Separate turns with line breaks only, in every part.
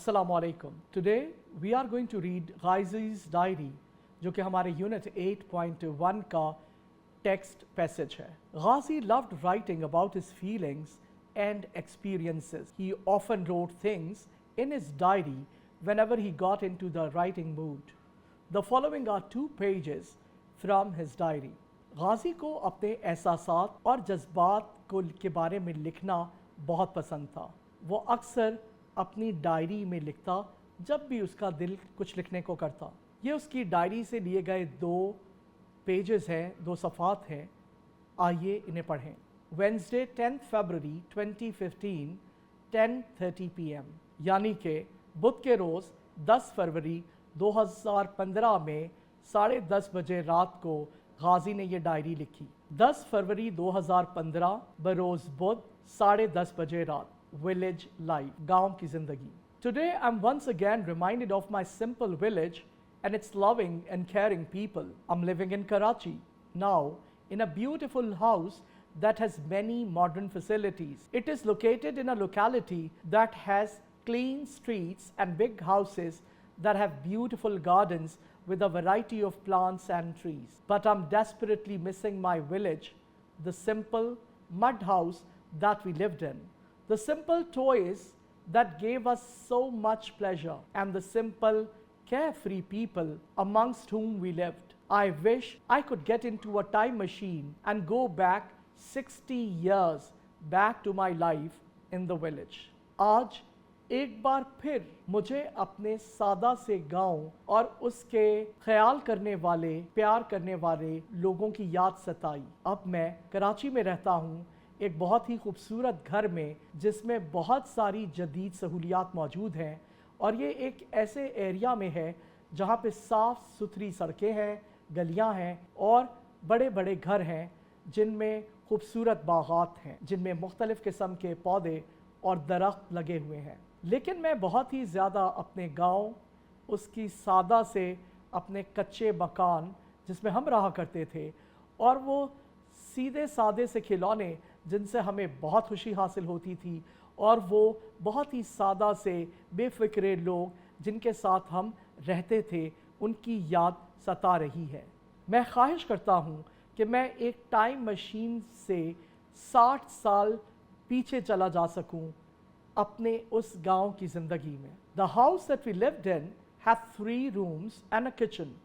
अस्सलाम वालेकुम। Today we are going to read Ghazi's diary, जो कि हमारे यूनिट 8.1 का टेक्स्ट पैसेज है। Ghazi loved writing about his feelings and experiences. He often wrote things in his diary whenever he got into the writing mood. The following are 2 pages from his diary. Ghazi को अपने एहसासात और जज्बात के बारे में लिखना बहुत पसंद था। वो अक्सर अपनी डायरी में लिखता जब भी उसका दिल कुछ लिखने को करता। ये उसकी डायरी से लिए गए 2 पेजेस हैं, 2 सफ़ात हैं। आइए इन्हें पढ़ें। वेंसडे 10 फरवरी 2015 10:30 PM, यानी कि बुध के रोज़ 10 फरवरी 2015 में 10:30 बजे रात को गाज़ी ने ये डायरी लिखी। 10 फरवरी 2015 बरोज़ बुध 10:30 बजे रात। Village life, गाँव की ज़िंदगी। Today I'm once again reminded of my simple village and its loving and caring people. I'm living in Karachi now in a beautiful house that has many modern facilities. It is located in a locality that has clean streets and big houses that have beautiful gardens with a variety of plants and trees. But I'm desperately missing my village, the simple mud house that we lived in. The simple toys that gave us so much pleasure and the simple carefree people amongst whom we lived. I wish I could get into a time machine and go back 60 years back to my life in the village. आज एक बार फिर मुझे अपने सादा से गांव और उसके ख्याल करने वाले, प्यार करने वाले लोगों की याद सताई। अब मैं कराची में रहता हूँ, एक बहुत ही खूबसूरत घर में, जिसमें बहुत सारी जदीद सहूलियात मौजूद हैं, और ये एक ऐसे एरिया में है जहाँ पे साफ़ सुथरी सड़कें हैं, गलियाँ हैं और बड़े बड़े घर हैं जिनमें खूबसूरत बागात हैं, जिनमें मुख्तलिफ़ किस्म के पौधे और दरख्त लगे हुए हैं। लेकिन मैं बहुत ही ज़्यादा अपने गाँव, उसकी सादा से अपने कच्चे मकान जिसमें हम रहा करते थे, और वो सीधे सादे से खिलौने जिनसे हमें बहुत खुशी हासिल होती थी, और वो बहुत ही सादा से बेफ़िक्र लोग जिनके साथ हम रहते थे, उनकी याद सता रही है। मैं ख्वाहिश करता हूँ कि मैं एक टाइम मशीन से 60 साल पीछे चला जा सकूँ अपने उस गांव की ज़िंदगी में। The house that we lived in had 3 rooms and a kitchen,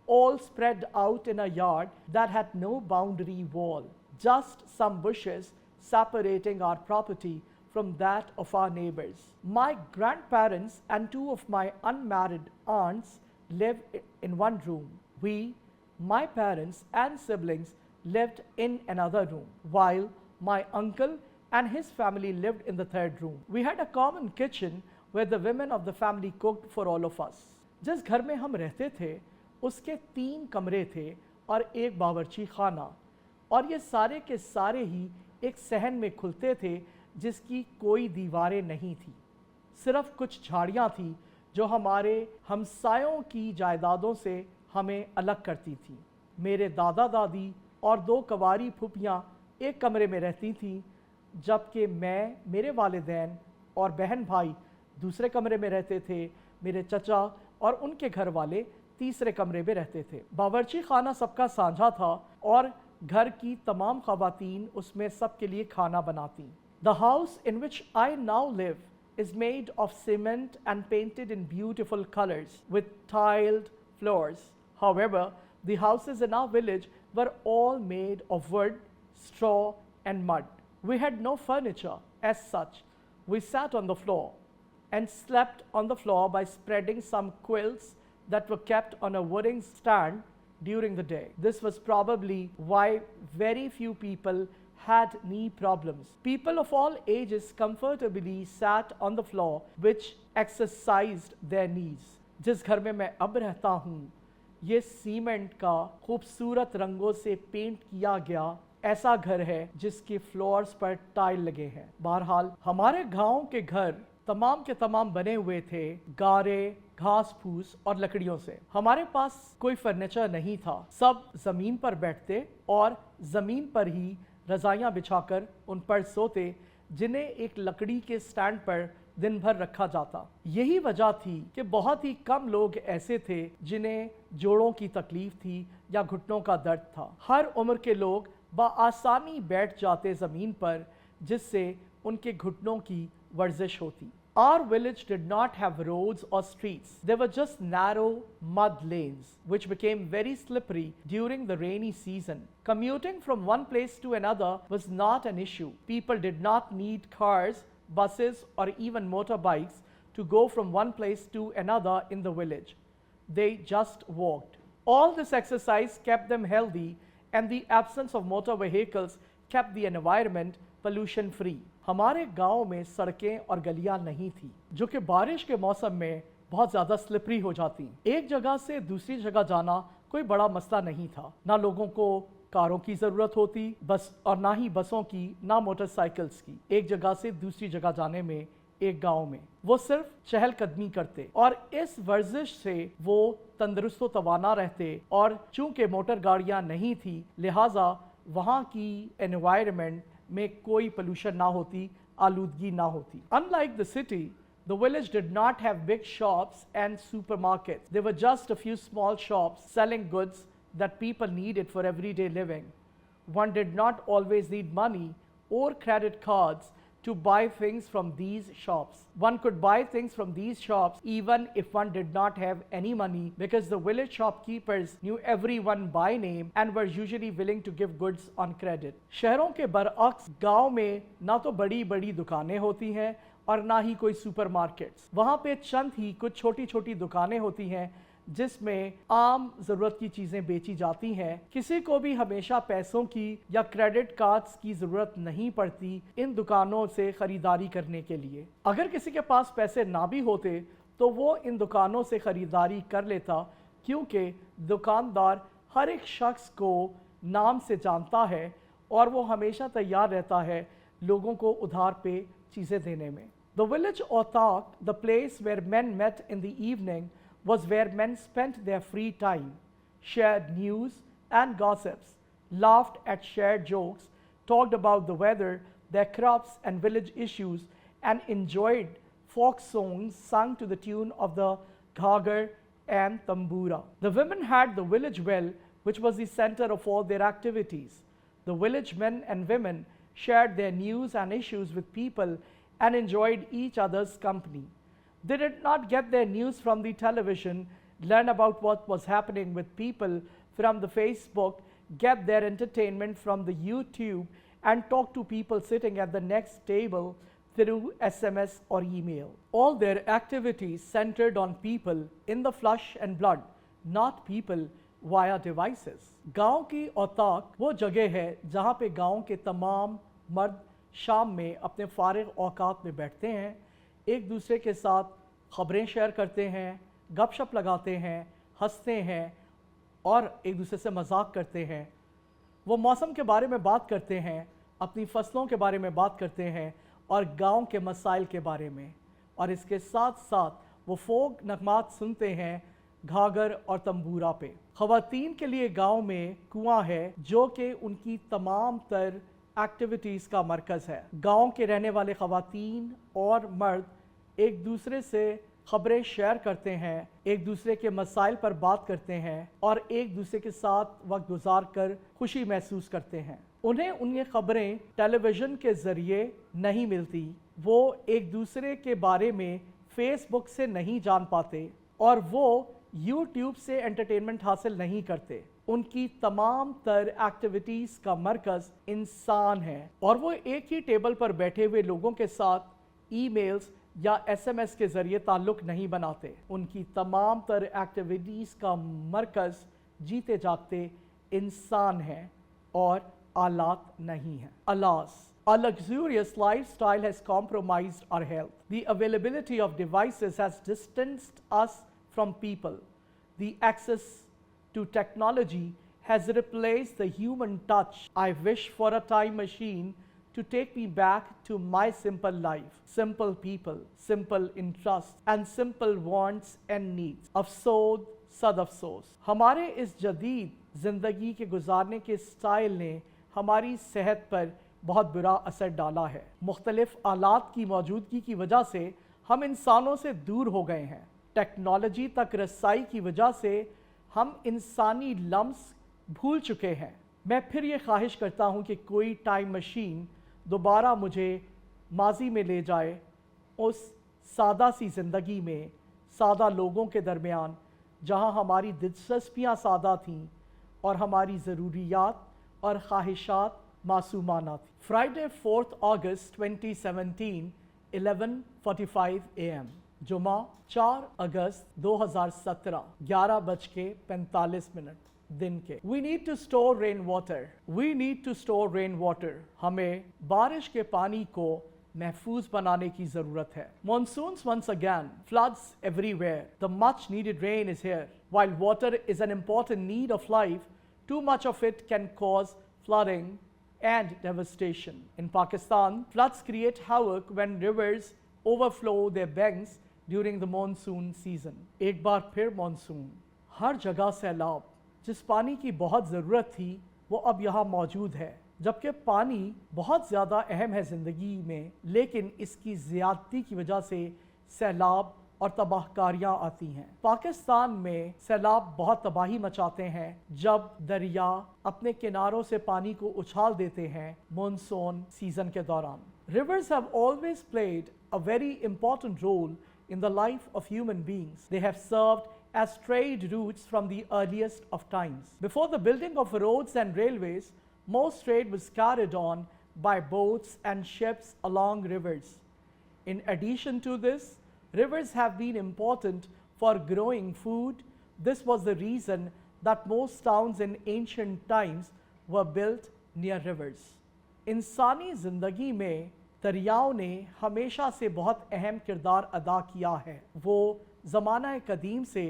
all spread out in a yard that had no boundary wall. Just some bushes separating our property from that of our neighbors. My grandparents and 2 of my unmarried aunts lived in 1 room. We, my parents and siblings, lived in another room, while my uncle and his family lived in the 3rd room. We had a common kitchen where the women of the family cooked for all of us. जिस घर में हम रहते थे उसके 3 कमरे थे और एक बावर्ची खाना, और ये सारे के सारे ही एक सहन में खुलते थे जिसकी कोई दीवारें नहीं थी। सिर्फ कुछ झाड़ियाँ थी जो हमारे हमसायों की जायदादों से हमें अलग करती थी। मेरे दादा दादी और 2 कवारी फूफियाँ एक कमरे में रहती थीं, जबकि मैं, मेरे वालिदैन और बहन भाई दूसरे कमरे में रहते थे। मेरे चचा और उनके घर वाले तीसरे कमरे में रहते थे। बावर्ची खाना सबका साझा था और घर की तमाम ख़वातीन उसमें सबके लिए खाना बनाती। The house in which I now live is made of cement and painted in beautiful colors with tiled floors. However, the houses in our village were all made of wood, straw and mud. We had no furniture as such. We sat on the floor and slept on the floor by spreading some quilts that were kept on a wooden stand during the day. This was probably why very few people had knee problems. People of all ages comfortably sat on the floor, which exercised their knees. जिस घर में मैं अब रहता हूँ, ये cement का खूबसूरत रंगों से पेंट किया गया ऐसा घर है जिसके फ्लोर्स पर टाइल लगे हैं। बहरहाल हमारे गांव के घर तमाम के तमाम बने हुए थे गारे, घास फूस और लकड़ियों से। हमारे पास कोई फर्नीचर नहीं था। सब ज़मीन पर बैठते और ज़मीन पर ही रज़ाइयाँ बिछाकर उन पर सोते, जिन्हें एक लकड़ी के स्टैंड पर दिन भर रखा जाता। यही वजह थी कि बहुत ही कम लोग ऐसे थे जिन्हें जोड़ों की तकलीफ थी या घुटनों का दर्द था। हर उम्र के लोग बआसानी बैठ जाते ज़मीन पर, जिससे उनके घुटनों की वर्जिश होती। Our village did not have roads or streets. They were just narrow mud lanes, which became very slippery during the rainy season. Commuting from one place to another was not an issue. People did not need cars, buses, or even motorbikes to go from one place to another in the village. They just walked. All this exercise kept them healthy, and the absence of motor vehicles kept the environment pollution free. हमारे गांव में सड़कें और गलियां नहीं थी, जो कि बारिश के मौसम में बहुत ज़्यादा स्लिपरी हो जाती। एक जगह से दूसरी जगह जाना कोई बड़ा मसला नहीं था। ना लोगों को कारों की ज़रूरत होती बस, और ना ही बसों की, ना मोटरसाइकिल्स की। एक जगह से दूसरी जगह जाने में एक गांव में वो सिर्फ चहलकदमी करते, और इस वर्जिश से वो तंदुरुस्त व तवाना रहते। और चूंकि मोटर गाड़ियाँ नहीं थी, लिहाजा वहाँ की एनवायरनमेंट में कोई पोल्यूशन ना होती, आलूदगी ना होती। Unlike the city, the village did not have big shops and supermarkets. There were just a few small shops selling goods that people needed for everyday living. One did not always need money or credit cards to buy things from these shops. One could buy things from these shops even if one did not have any money, because the village shopkeepers knew everyone by name and were usually willing to give goods on credit. शहरों के बरअक्स गांव में ना तो बड़ी बड़ी दुकानें होती हैं और ना ही कोई सुपरमार्केट्स। वहाँ पे चंद ही कुछ छोटी छोटी दुकानें होती हैं जिसमें आम ज़रूरत की चीज़ें बेची जाती हैं। किसी को भी हमेशा पैसों की या क्रेडिट कार्ड्स की ज़रूरत नहीं पड़ती इन दुकानों से ख़रीदारी करने के लिए। अगर किसी के पास पैसे ना भी होते तो वो इन दुकानों से ख़रीदारी कर लेता, क्योंकि दुकानदार हर एक शख्स को नाम से जानता है और वो हमेशा तैयार रहता है लोगों को उधार पे चीज़ें देने में। The village autark, the place where men met in the evening, was where men spent their free time, shared news and gossips, laughed at shared jokes, talked about the weather, their crops and village issues, and enjoyed folk songs sung to the tune of the ghagar and tambura. The women had the village well, which was the center of all their activities. The village men and women shared their news and issues with people and enjoyed each other's company. They did not get their news from the television, learn about what was happening with people from the Facebook, get their entertainment from the YouTube, and talk to people sitting at the next table through SMS or email. All their activities centered on people in the flesh and blood, not people via devices. गांव की औताक वो जगह है जहाँ पे गांव के तमाम मर्द शाम में अपने फारिग औकात में बैठते हैं, एक दूसरे के साथ ख़बरें शेयर करते हैं, गपशप लगाते हैं, हंसते हैं और एक दूसरे से मजाक करते हैं। वो मौसम के बारे में बात करते हैं, अपनी फसलों के बारे में बात करते हैं और गांव के मसाइल के बारे में। और इसके साथ साथ वो फोक नगमात सुनते हैं घागर और तंबूरा पे। ख़वातीन के लिए गांव में कुआं है जो कि उनकी तमाम तर एक्टिविटीज़ का मरकज़ है। गांव के रहने वाले ख़वातीन और मर्द एक दूसरे से ख़बरें शेयर करते हैं, एक दूसरे के मसाइल पर बात करते हैं और एक दूसरे के साथ वक्त गुजार कर खुशी महसूस करते हैं। उन्हें उनकी ख़बरें टेलीविज़न के ज़रिए नहीं मिलती, वो एक दूसरे के बारे में फेसबुक से नहीं जान पाते और वो यूट्यूब से एंटरटेनमेंट हासिल नहीं करते। उनकी तमाम तर एक्टिविटीज़ का मरकज़ इंसान है और वो एक ही टेबल पर बैठे हुए लोगों के साथ ईमेल्स या SMS के ज़रिए ताल्लुक़ नहीं बनाते। उनकी तमाम तर एक्टिविटीज़ का मरकज़ जीते जागते इंसान है और आलात नहीं है। Alas, our luxurious lifestyle has compromised our health. The availability of devices has distanced us from people. The access to technology has replaced the human touch. I wish for a time machine to take me back to my simple life, simple people, simple interests, and simple wants and needs. अफसोस सद अफसोस, हमारे इस जदीद ज़िंदगी के गुजारने के स्टाइल ने हमारी सेहत पर बहुत बुरा असर डाला है। मुख्तलिफ आलात की मौजूदगी की वजह से हम इंसानों से दूर हो गए हैं। टेक्नोलॉजी तक रसाई की वजह से हम इंसानी लम्स भूल चुके हैं। मैं फिर ये ख्वाहिश करता हूँ कि कोई टाइम मशीन दोबारा मुझे माजी में ले जाए, उस सादा सी ज़िंदगी में, सादा लोगों के दरमियान, जहाँ हमारी दिलचस्पियाँ सादा थीं और हमारी ज़रूरियात और ख्वाहिशात मासूमाना थी। फ्राइडे 4 अगस्त 2017 11:45 AM, जुमा 4 अगस्त 2017 11:45 दिन के। We need to store rain water. We need to store rain water. हमें बारिश के पानी को महफूज बनाने की ज़रूरत है। Monsoons once again, floods everywhere. The much needed rain is here. While water is an important need of life, too much of it can cause flooding and devastation. In Pakistan, floods create havoc when rivers overflow their banks during the monsoon season. एक बार फिर monsoon, हर जगह सैलाब। जिस पानी की बहुत ज़रूरत थी वो अब यहाँ मौजूद है, जबकि पानी बहुत ज़्यादा अहम है ज़िंदगी में, लेकिन इसकी ज़्यादती की वजह से सैलाब और तबाहकारियाँ आती हैं। पाकिस्तान में सैलाब बहुत तबाही मचाते हैं जब दरिया अपने किनारों से पानी को उछाल देते हैं मानसून सीजन के दौरान। Rivers have always played a very important role in the life of human beings. They have served as trade routes from the earliest of times. Before the building of roads and railways, most trade was carried on by boats and ships along rivers. In addition to this, rivers have been important for growing food. This was the reason that most towns in ancient times were built near rivers. इंसानी ज़िंदगी में दरियाओं ने हमेशा से बहुत अहम किरदार अदा किया है। वो ज़माना कदीम से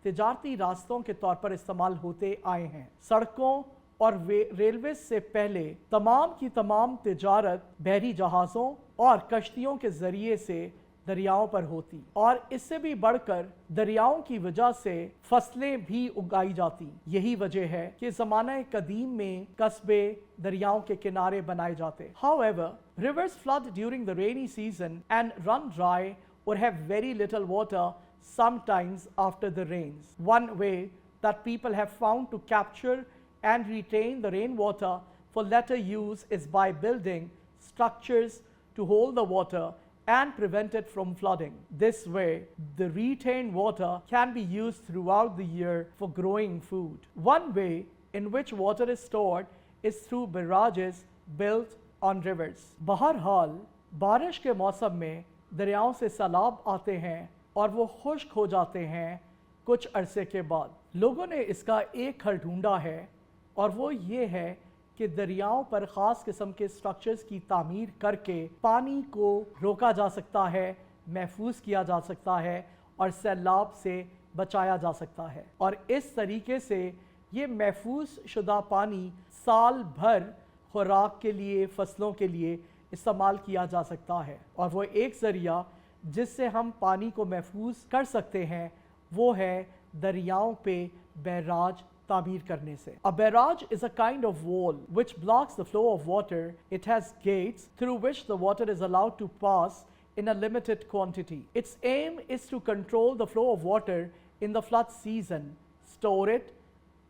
तिजारती रास्तों के तौर पर इस्तेमाल होते आए हैं। सड़कों और रेलवे से पहले तमाम की तमाम तिजारत बहरी जहाज़ों और कश्तियों के ज़रिए से दरियाओं पर होती, और इससे भी बढ़कर दरियाओं की वजह से फसलें भी उगाई जाती। यही वजह है कि ज़माना कदीम में कस्बे दरियाओं के किनारे बनाए जाते। However, rivers flood during the rainy season and run dry or have very little water sometimes after the rains. One way that people have found to capture and retain the rainwater for later use is by building structures to hold the water and prevent it from flooding. This way, the retained water can be used throughout the year for growing food. One way in which water is stored is through barrages built on rivers. बहरहाल, बारिश के मौसम में दरियाओं से सैलाब आते हैं और वो खुश्क हो जाते हैं कुछ अरसे के बाद। लोगों ने इसका एक हल ढूंढा है, और वो ये है कि दरियाओं पर ख़ास किस्म के स्ट्रक्चर्स की तामीर करके पानी को रोका जा सकता है, महफूज किया जा सकता है और सैलाब से बचाया जा सकता है। और इस तरीके से ये महफूज शुदा पानी साल भर खुराक के लिए, फसलों के लिए इस्तेमाल किया जा सकता है। और वो एक ज़रिया जिससे हम पानी को महफूज कर सकते हैं वो है दरियाओं पे बैराज तामीर करने से। A barrage is a kind of wall which blocks the flow of water. It has gates through which the water is allowed to pass in a limited quantity. Its aim is to control the flow of water in the flood season, store it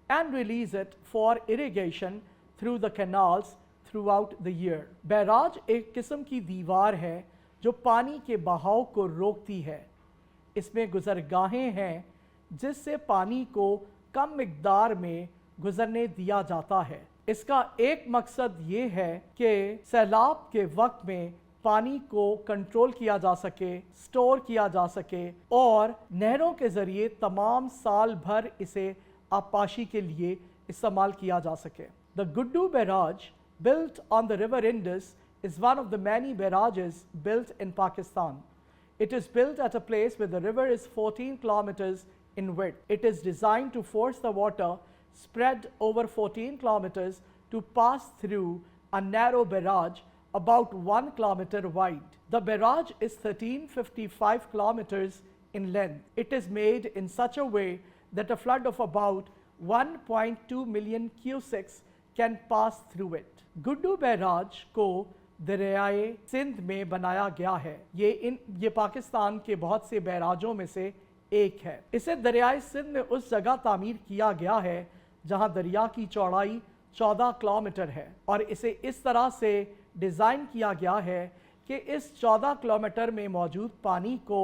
and release it for irrigation through the canals throughout the year. Barrage एक किस्म की दीवार है जो पानी के बहाव को रोकती है। इसमें गुजरगाहें हैं जिससे पानी को कम मिकदार में गुजरने दिया जाता है। इसका एक मकसद ये है कि सैलाब के वक्त में पानी को कंट्रोल किया जा सके, स्टोर किया जा सके और नहरों के ज़रिए तमाम साल भर इसे आपाशी के लिए इस्तेमाल किया जा सके। The Guddu Barrage, built on the river Indus, is one of the many barrages built in Pakistan. It is built at a place where the river is 14 kilometers in width. It is designed to force the water spread over 14 kilometers to pass through a narrow barrage about 1 kilometer wide. The barrage is 1355 kilometers in length. It is made in such a way that a flood of about 1.2 million cusics can pass through it. Guddu Barrage को दरियाए सिंध में बनाया गया है। ये पाकिस्तान के बहुत से बैराजों में से एक है। इसे दरियाए सिंध में उस जगह तामीर किया गया है जहां दरिया की चौड़ाई 14 किलोमीटर है और इसे इस तरह से डिज़ाइन किया गया है कि इस 14 किलोमीटर में मौजूद पानी को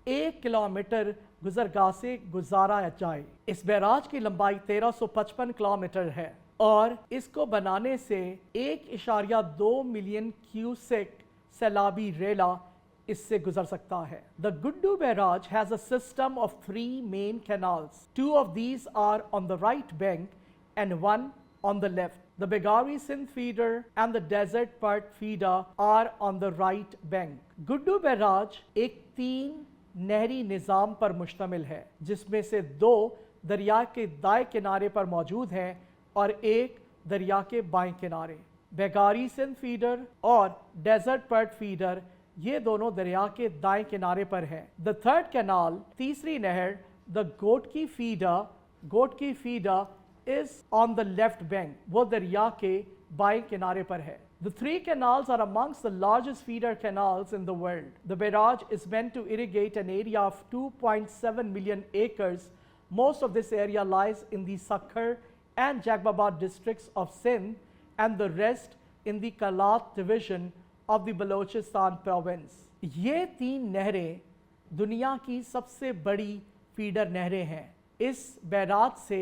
1 किलोमीटर गुजरगाह से गुजारा जाए। इस बैराज की लंबाई 1355 किलोमीटर है और इसको बनाने से 1.2 मिलियन क्यूसेक सैलाबी रेला इससे गुजर सकता है। The Guddu Barrage has a system of 3 main canals. 2 of these are on the right bank and 1 on the left. The Begari Sindh feeder and the Desert Part feeder are on the right bank. Guddu Barrage एक 3 नहरी निज़ाम पर मुश्तमिल है, जिसमें से 2 दरिया के दाएं किनारे पर मौजूद हैं और 1 दरिया के बाएं किनारे। बेगारी सिंध फीडर और डेजर्ट पर्ट फीडर ये दोनों दरिया के दाएं किनारे पर हैं। द थर्ड कैनाल, तीसरी नहर, the Ghotki feeder is on the left bank, वो दरिया के बाएं किनारे पर है। The 3 canals are amongst the largest feeder canals in the world. The barrage is meant to irrigate an area of 2.7 million acres. Most of this area lies in the Sakhar and Jagbabad districts of Sindh and the rest in the Kalat division of the Balochistan province. ये 3 नहरें दुनिया की सबसे बड़ी feeder नहरें हैं। इस barrage से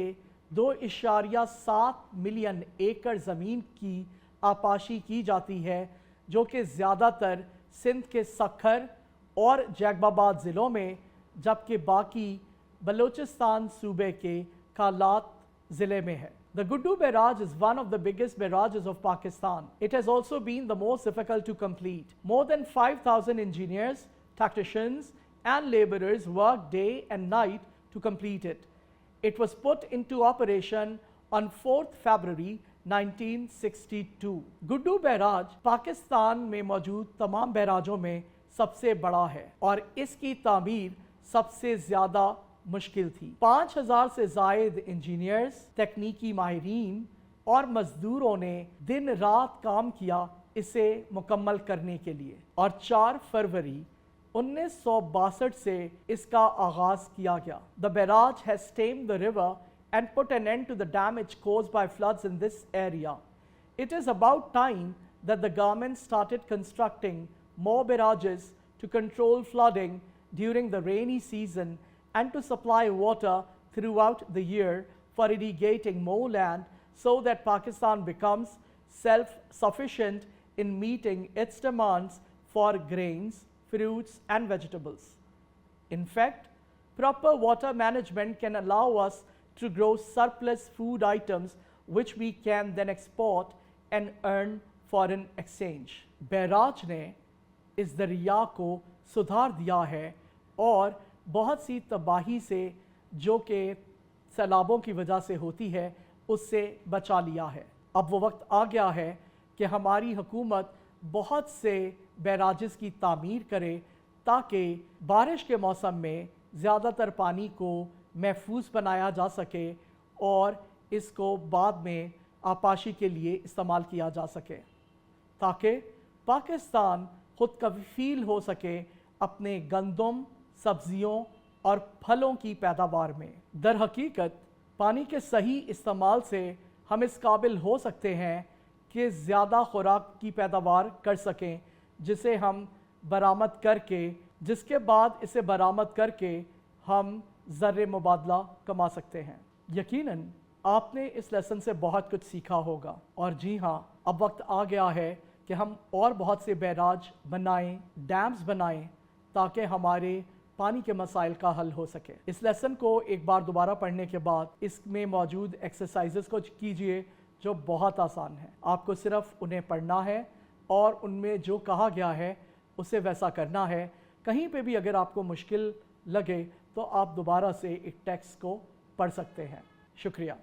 2.7 मिलियन एकड़ ज़मीन की आपाशी की जाती है, जो कि ज़्यादातर सिंध के सखर और जैकबाबाद ज़िलों में, जबकि बाकी बलूचिस्तान सूबे के कालात ज़िले में है। The Guddu Barrage is one of the biggest barrages of Pakistan. It has also been the most difficult to complete. More than 5,000 engineers, tacticians and laborers worked day and night to complete it. It was put into operation on 4th February 1962. Guddu barrage Pakistan में मौजूद तमाम बैराजों में सबसे बड़ा है और इसकी तामीर सबसे ज़्यादा मुश्किल थी। 5,000 से ज़ायद इंजीनियर्स, तकनीकी माहिरीन और मज़दूरों ने दिन रात काम किया इसे मुकम्मल करने के लिए और 4 फरवरी 1962 से इसका आगाज़ किया गया। The barrage has tamed the river and put an end to the damage caused by floods in this area. It is about time that the government started constructing more barrages to control flooding during the rainy season and to supply water throughout the year for irrigating more land so that Pakistan becomes self-sufficient in meeting its demands for grains, fruits and vegetables. In fact, proper water management can allow us to grow surplus food items which we can then export and earn foreign exchange. Barrage ने इस दरिया को सुधार दिया है और बहुत सी तबाही से जो कि सैलाबों की वजह से होती है उससे बचा लिया है। अब वो वक्त आ गया है कि हमारी हुकूमत बहुत से बैराजेस की तामीर करे ताकि बारिश के मौसम में ज़्यादातर पानी को महफूज बनाया जा सके और इसको बाद में आपाशी के लिए इस्तेमाल किया जा सके, ताकि पाकिस्तान खुद कफील हो सके अपने गंदम, सब्जियों और फलों की पैदावार में। दर हकीकत पानी के सही इस्तेमाल से हम इस काबिल हो सकते हैं कि ज़्यादा खुराक की पैदावार कर सकें, जिसे हम बरामद करके, जिसके बाद इसे बरामद करके हम ज़र्रे मुबादला कमा सकते हैं। यकीनन आपने इस लेसन से बहुत कुछ सीखा होगा और जी हाँ, अब वक्त आ गया है कि हम और बहुत से बैराज बनाएं, डैम्स बनाएं, ताकि हमारे पानी के मसाइल का हल हो सके। इस लेसन को एक बार दोबारा पढ़ने के बाद इसमें मौजूद एक्सरसाइजेस को कीजिए जो बहुत आसान है। आपको सिर्फ उन्हें पढ़ना है और उनमें जो कहा गया है उसे वैसा करना है। कहीं पे भी अगर आपको मुश्किल लगे तो आप दोबारा से एक टेक्स्ट को पढ़ सकते हैं। शुक्रिया।